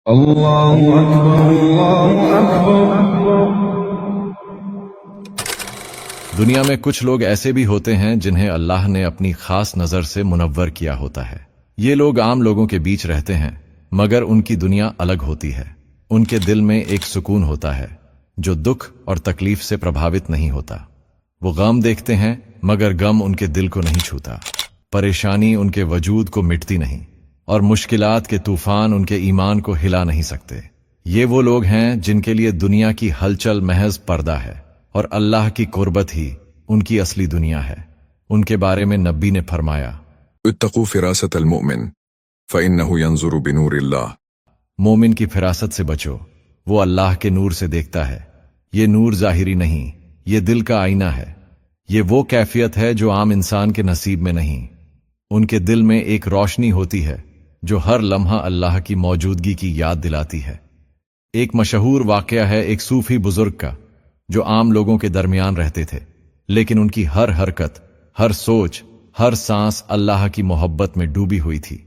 اللہ اکبر اللہ اکبر۔ دنیا میں کچھ لوگ ایسے بھی ہوتے ہیں جنہیں اللہ نے اپنی خاص نظر سے منور کیا ہوتا ہے۔ یہ لوگ عام لوگوں کے بیچ رہتے ہیں مگر ان کی دنیا الگ ہوتی ہے۔ ان کے دل میں ایک سکون ہوتا ہے جو دکھ اور تکلیف سے پربھاوت نہیں ہوتا۔ وہ غم دیکھتے ہیں مگر غم ان کے دل کو نہیں چھوتا، پریشانی ان کے وجود کو مٹتی نہیں، اور مشکلات کے طوفان ان کے ایمان کو ہلا نہیں سکتے۔ یہ وہ لوگ ہیں جن کے لیے دنیا کی ہلچل محض پردہ ہے اور اللہ کی قربت ہی ان کی اصلی دنیا ہے۔ ان کے بارے میں نبی نے فرمایا، اتقوا فراست المؤمن فإنه ينظر بنور اللہ۔ مومن کی فراست سے بچو، وہ اللہ کے نور سے دیکھتا ہے۔ یہ نور ظاہری نہیں، یہ دل کا آئینہ ہے۔ یہ وہ کیفیت ہے جو عام انسان کے نصیب میں نہیں۔ ان کے دل میں ایک روشنی ہوتی ہے جو ہر لمحہ اللہ کی موجودگی کی یاد دلاتی ہے۔ ایک مشہور واقعہ ہے ایک صوفی بزرگ کا جو عام لوگوں کے درمیان رہتے تھے، لیکن ان کی ہر حرکت، ہر سوچ، ہر سانس اللہ کی محبت میں ڈوبی ہوئی تھی۔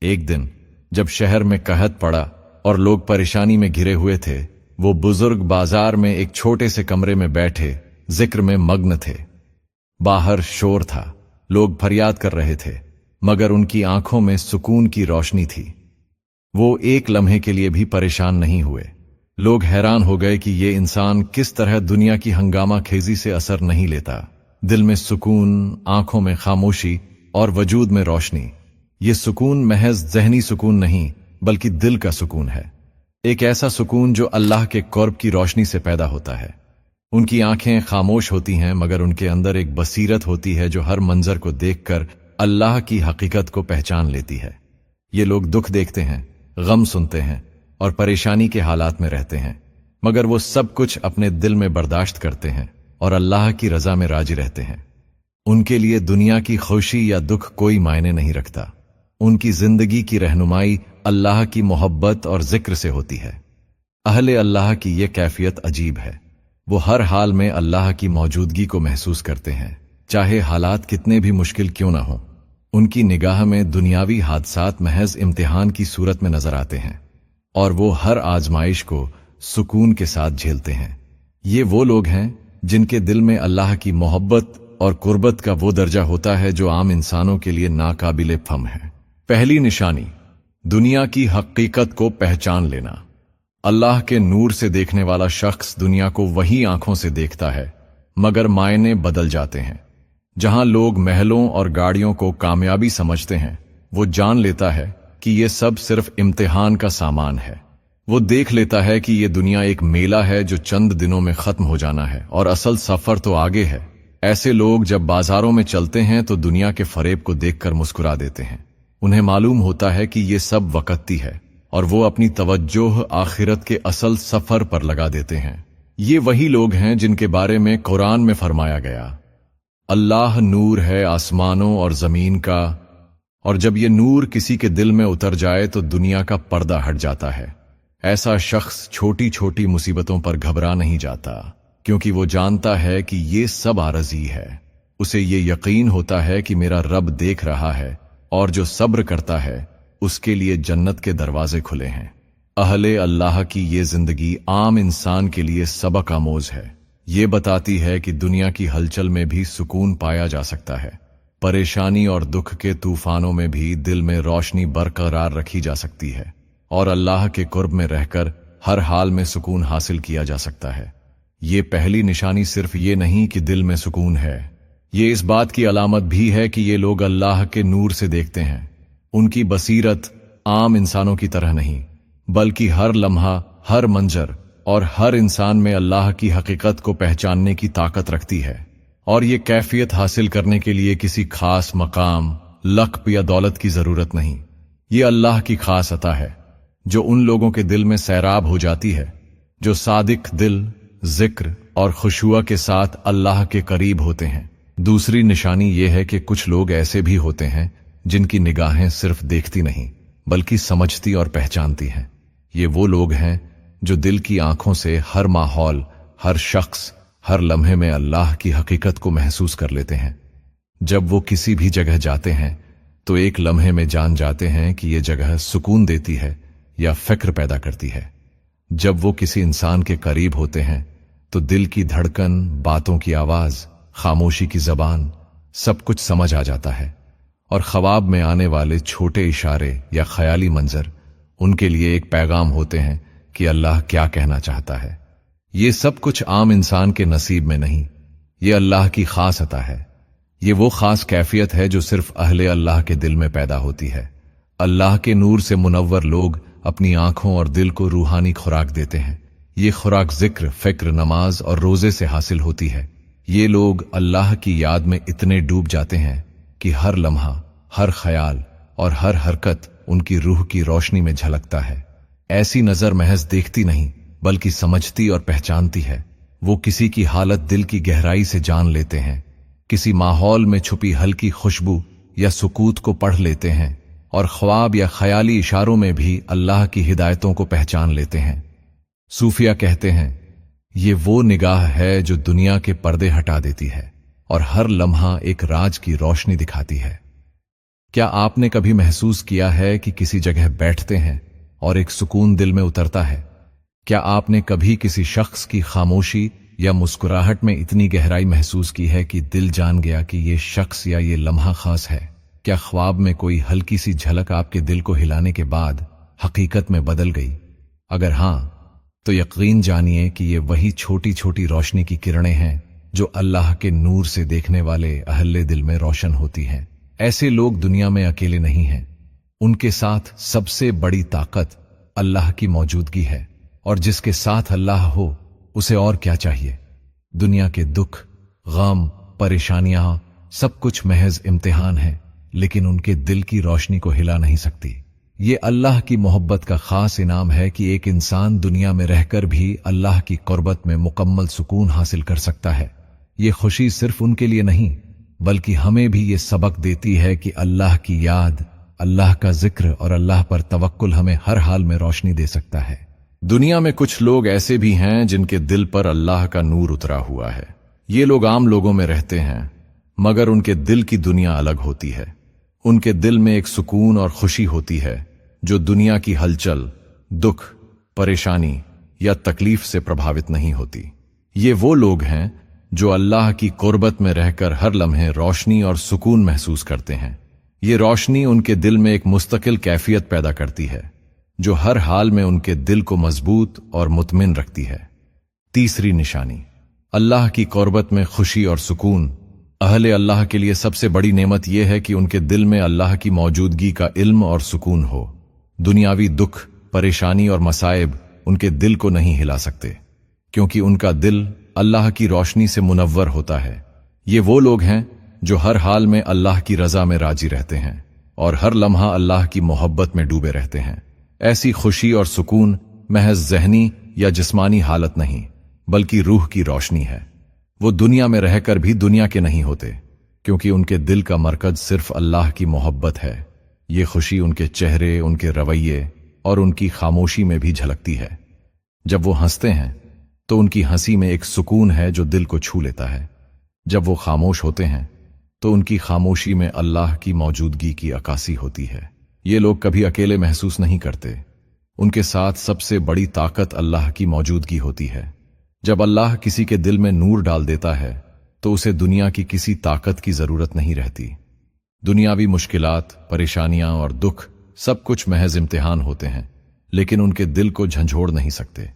ایک دن جب شہر میں قحط پڑا اور لوگ پریشانی میں گھرے ہوئے تھے، وہ بزرگ بازار میں ایک چھوٹے سے کمرے میں بیٹھے ذکر میں مگن تھے۔ باہر شور تھا، لوگ فریاد کر رہے تھے، مگر ان کی آنکھوں میں سکون کی روشنی تھی۔ وہ ایک لمحے کے لیے بھی پریشان نہیں ہوئے۔ لوگ حیران ہو گئے کہ یہ انسان کس طرح دنیا کی ہنگامہ خیزی سے اثر نہیں لیتا۔ دل میں سکون، آنکھوں میں خاموشی اور وجود میں روشنی۔ یہ سکون محض ذہنی سکون نہیں بلکہ دل کا سکون ہے، ایک ایسا سکون جو اللہ کے قرب کی روشنی سے پیدا ہوتا ہے۔ ان کی آنکھیں خاموش ہوتی ہیں مگر ان کے اندر ایک بصیرت ہوتی ہے جو ہر منظر کو دیکھ کر اللہ کی حقیقت کو پہچان لیتی ہے۔ یہ لوگ دکھ دیکھتے ہیں، غم سنتے ہیں اور پریشانی کے حالات میں رہتے ہیں، مگر وہ سب کچھ اپنے دل میں برداشت کرتے ہیں اور اللہ کی رضا میں راضی رہتے ہیں۔ ان کے لیے دنیا کی خوشی یا دکھ کوئی معنی نہیں رکھتا۔ ان کی زندگی کی رہنمائی اللہ کی محبت اور ذکر سے ہوتی ہے۔ اہل اللہ کی یہ کیفیت عجیب ہے۔ وہ ہر حال میں اللہ کی موجودگی کو محسوس کرتے ہیں، چاہے حالات کتنے بھی مشکل کیوں نہ ہوں۔ ان کی نگاہ میں دنیاوی حادثات محض امتحان کی صورت میں نظر آتے ہیں، اور وہ ہر آزمائش کو سکون کے ساتھ جھیلتے ہیں۔ یہ وہ لوگ ہیں جن کے دل میں اللہ کی محبت اور قربت کا وہ درجہ ہوتا ہے جو عام انسانوں کے لیے ناقابل فہم ہے۔ پہلی نشانی، دنیا کی حقیقت کو پہچان لینا۔ اللہ کے نور سے دیکھنے والا شخص دنیا کو وہی آنکھوں سے دیکھتا ہے، مگر معنی بدل جاتے ہیں۔ جہاں لوگ محلوں اور گاڑیوں کو کامیابی سمجھتے ہیں، وہ جان لیتا ہے کہ یہ سب صرف امتحان کا سامان ہے۔ وہ دیکھ لیتا ہے کہ یہ دنیا ایک میلہ ہے جو چند دنوں میں ختم ہو جانا ہے اور اصل سفر تو آگے ہے۔ ایسے لوگ جب بازاروں میں چلتے ہیں تو دنیا کے فریب کو دیکھ کر مسکرا دیتے ہیں۔ انہیں معلوم ہوتا ہے کہ یہ سب وقتی ہے اور وہ اپنی توجہ آخرت کے اصل سفر پر لگا دیتے ہیں۔ یہ وہی لوگ ہیں جن کے بارے میں قرآن میں فرمایا گیا، اللہ نور ہے آسمانوں اور زمین کا، اور جب یہ نور کسی کے دل میں اتر جائے تو دنیا کا پردہ ہٹ جاتا ہے۔ ایسا شخص چھوٹی چھوٹی مصیبتوں پر گھبرا نہیں جاتا، کیونکہ وہ جانتا ہے کہ یہ سب عارضی ہے۔ اسے یہ یقین ہوتا ہے کہ میرا رب دیکھ رہا ہے، اور جو صبر کرتا ہے اس کے لیے جنت کے دروازے کھلے ہیں۔ اہل اللہ کی یہ زندگی عام انسان کے لیے سبق آموز ہے۔ یہ بتاتی ہے کہ دنیا کی ہلچل میں بھی سکون پایا جا سکتا ہے، پریشانی اور دکھ کے طوفانوں میں بھی دل میں روشنی برقرار رکھی جا سکتی ہے، اور اللہ کے قرب میں رہ کر ہر حال میں سکون حاصل کیا جا سکتا ہے۔ یہ پہلی نشانی صرف یہ نہیں کہ دل میں سکون ہے، یہ اس بات کی علامت بھی ہے کہ یہ لوگ اللہ کے نور سے دیکھتے ہیں۔ ان کی بصیرت عام انسانوں کی طرح نہیں، بلکہ ہر لمحہ، ہر منظر اور ہر انسان میں اللہ کی حقیقت کو پہچاننے کی طاقت رکھتی ہے۔ اور یہ کیفیت حاصل کرنے کے لیے کسی خاص مقام، لقب یا دولت کی ضرورت نہیں۔ یہ اللہ کی خاص عطا ہے جو ان لوگوں کے دل میں سیراب ہو جاتی ہے جو صادق دل، ذکر اور خشوع کے ساتھ اللہ کے قریب ہوتے ہیں۔ دوسری نشانی یہ ہے کہ کچھ لوگ ایسے بھی ہوتے ہیں جن کی نگاہیں صرف دیکھتی نہیں بلکہ سمجھتی اور پہچانتی ہیں۔ یہ وہ لوگ ہیں جو دل کی آنکھوں سے ہر ماحول، ہر شخص، ہر لمحے میں اللہ کی حقیقت کو محسوس کر لیتے ہیں۔ جب وہ کسی بھی جگہ جاتے ہیں تو ایک لمحے میں جان جاتے ہیں کہ یہ جگہ سکون دیتی ہے या फिक्र पैदा करती है। जब वो किसी इंसान के करीब होते हैं तो दिल की धड़कन, बातों की आवाज, खामोशी की जबान, सब कुछ समझ आ जाता है। और ख्वाब में आने वाले छोटे इशारे या ख्याली मंजर उनके लिए एक पैगाम होते हैं कि अल्लाह क्या कहना चाहता है। ये सब कुछ आम इंसान के नसीब में नहीं, ये अल्लाह की खास अता है। ये वो खास कैफियत है जो सिर्फ अहले अल्लाह के दिल में पैदा होती है। अल्लाह के नूर से मुनव्वर लोग अपनी आंखों और दिल को रूहानी खुराक देते हैं। ये खुराक जिक्र, फिक्र, नमाज और रोजे से हासिल होती है। ये लोग अल्लाह की याद में इतने डूब जाते हैं कि हर लम्हा, हर ख्याल और हर हरकत उनकी रूह की रोशनी में झलकता है। ऐसी नजर महज देखती नहीं बल्कि समझती और पहचानती है। वो किसी की हालत दिल की गहराई से जान लेते हैं, किसी माहौल में छुपी हल्की खुशबू या सुकूत को पढ़ लेते हैं और ख्वाब या ख्याली इशारों में भी अल्लाह की हिदायतों को पहचान लेते हैं। सूफिया कहते हैं, ये वो निगाह है जो दुनिया के पर्दे हटा देती है और हर लम्हा एक राज की रोशनी दिखाती है। क्या आपने कभी महसूस किया है कि किसी जगह बैठते हैं और एक सुकून दिल में उतरता है? क्या आपने कभी किसी शख्स की खामोशी या मुस्कुराहट में इतनी गहराई महसूस की है कि दिल जान गया कि ये शख्स या ये लम्हा खास है? क्या ख्वाब में कोई हल्की सी झलक आपके दिल को हिलाने के बाद हकीकत में बदल गई? अगर हां, तो यकीन जानिए कि ये वही छोटी छोटी रोशनी की किरणें हैं जो अल्लाह के नूर से देखने वाले अहले दिल में रोशन होती हैं। ऐसे लोग दुनिया में अकेले नहीं हैं। उनके साथ सबसे बड़ी ताकत अल्लाह की मौजूदगी है, और जिसके साथ अल्लाह हो उसे और क्या चाहिए। दुनिया के दुख, गम, परेशानियां सब कुछ महज इम्तिहान है, लेकिन उनके दिल की रोशनी को हिला नहीं सकती। ये अल्लाह की मोहब्बत का खास इनाम है कि एक इंसान दुनिया में रहकर भी अल्लाह की कुर्बत में मुकम्मल सुकून हासिल कर सकता है। ये खुशी सिर्फ उनके लिए नहीं बल्कि हमें भी ये सबक देती है कि अल्लाह की याद, अल्लाह का जिक्र और अल्लाह पर तवक्कुल हमें हर हाल में रोशनी दे सकता है। दुनिया में कुछ लोग ऐसे भी हैं जिनके दिल पर अल्लाह का नूर उतरा हुआ है। ये लोग आम लोगों में रहते हैं, मगर उनके दिल की दुनिया अलग होती है। उनके दिल में एक सुकून और खुशी होती है जो दुनिया की हलचल, दुख, परेशानी या तकलीफ से प्रभावित नहीं होती। ये वो लोग हैं जो अल्लाह की कुर्बत में रहकर हर लम्हे रोशनी और सुकून महसूस करते हैं। ये रोशनी उनके दिल में एक मुस्तकिल कैफियत पैदा करती है जो हर हाल में उनके दिल को मजबूत और मुतमिन रखती है। तीसरी निशानी, अल्लाह की कुर्बत में खुशी और सुकून। अहले अल्लाह के लिए सबसे बड़ी नेमत यह है कि उनके दिल में अल्लाह की मौजूदगी का इल्म और सुकून हो। दुनियावी दुख, परेशानी और मसाइब उनके दिल को नहीं हिला सकते, क्योंकि उनका दिल अल्लाह की रोशनी से मुनव्वर होता है। ये वो लोग हैं जो हर हाल में अल्लाह की रजा में राजी रहते हैं और हर लम्हा अल्लाह की मोहब्बत में डूबे रहते हैं। ऐसी खुशी और सुकून महज ज़हनी या जिस्मानी हालत नहीं बल्कि रूह की रोशनी है। वो दुनिया में रहकर भी दुनिया के नहीं होते, क्योंकि उनके दिल का मरकज सिर्फ अल्लाह की मोहब्बत है। ये खुशी उनके चेहरे, उनके रवैये और उनकी खामोशी में भी झलकती है। जब वो हंसते हैं तो उनकी हंसी में एक सुकून है जो दिल को छू लेता है। जब वो खामोश होते हैं तो उनकी खामोशी में अल्लाह की मौजूदगी की अक्कासी होती है। ये लोग कभी अकेले महसूस नहीं करते। उनके साथ सबसे बड़ी ताकत अल्लाह की मौजूदगी होती है। जब अल्लाह किसी के दिल में नूर डाल देता है तो उसे दुनिया की किसी ताकत की जरूरत नहीं रहती। दुनियावी मुश्किलात, परेशानियां और दुख सब कुछ महज इम्तिहान होते हैं, लेकिन उनके दिल को झंझोड़ नहीं सकते।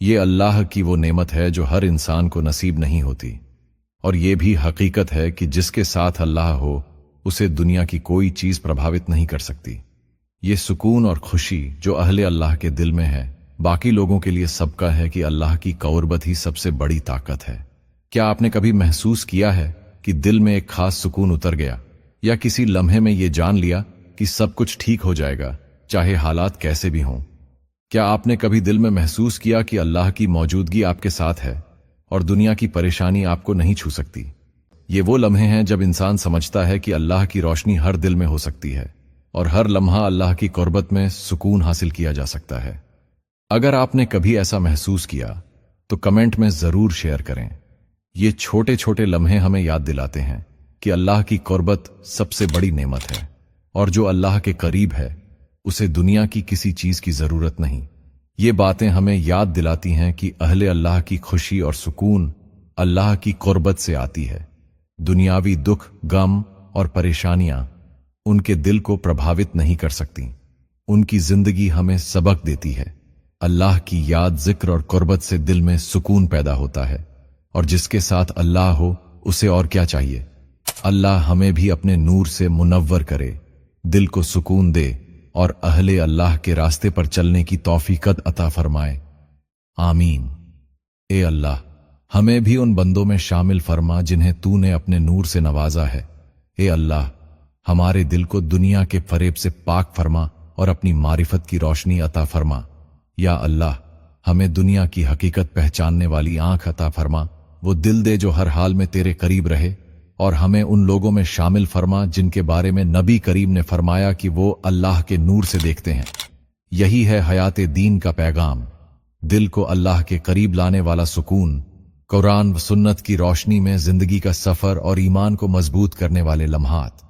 ये अल्लाह की वो नेमत है जो हर इंसान को नसीब नहीं होती, और ये भी हकीकत है कि जिसके साथ अल्लाह हो उसे दुनिया की कोई चीज प्रभावित नहीं कर सकती। ये सुकून और खुशी जो अहले अल्लाह के दिल में है, बाकी लोगों के लिए सबका है कि अल्लाह की कुर्बत ही सबसे बड़ी ताकत है। क्या आपने कभी महसूस किया है कि दिल में एक खास सुकून उतर गया, या किसी लम्हे में ये जान लिया कि सब कुछ ठीक हो जाएगा चाहे हालात कैसे भी हों? क्या आपने कभी दिल में महसूस किया कि अल्लाह की मौजूदगी आपके साथ है और दुनिया की परेशानी आपको नहीं छू सकती? ये वो लम्हे हैं जब इंसान समझता है कि अल्लाह की रोशनी हर दिल में हो सकती है और हर लम्हा अल्लाह की कुर्बत में सुकून हासिल किया जा सकता है। अगर आपने कभी ऐसा महसूस किया तो कमेंट में जरूर शेयर करें। ये छोटे छोटे लम्हे हमें याद दिलाते हैं कि अल्लाह की कुर्बत सबसे बड़ी नेमत है, और जो अल्लाह के करीब है उसे दुनिया की किसी चीज की जरूरत नहीं। ये बातें हमें याद दिलाती हैं कि अहले अल्लाह की खुशी और सुकून अल्लाह की कुर्बत से आती है। दुनियावी दुख, गम और परेशानियां उनके दिल को प्रभावित नहीं कर सकती। उनकी जिंदगी हमें सबक देती है। अल्लाह की याद, जिक्र और कुर्बत से दिल में सुकून पैदा होता है, और जिसके साथ अल्लाह हो उसे और क्या चाहिए। अल्लाह हमें भी अपने नूर से मुनव्वर करे, दिल को सुकून दे और अहले अल्लाह के रास्ते पर चलने की तौफीकत अता फरमाए। आमीन। ए अल्लाह, हमें भी उन बंदों में शामिल फरमा जिन्हें तूने अपने नूर से नवाजा है। ए अल्लाह, हमारे दिल को दुनिया के फरेब से पाक फरमा और अपनी मारिफत की रोशनी अता फरमा। या अल्लाह, हमें दुनिया की हकीकत पहचानने वाली आंख अता फरमा, वो दिल दे जो हर हाल में तेरे करीब रहे, और हमें उन लोगों में शामिल फरमा जिनके बारे में नबी करीम ने फरमाया कि वो अल्लाह के नूर से देखते हैं। यही है हयात दीन का पैगाम, दिल को अल्लाह के करीब लाने वाला सुकून, कुरान व सुन्नत की रोशनी में जिंदगी का सफर और ईमान को मजबूत करने वाले लम्हात।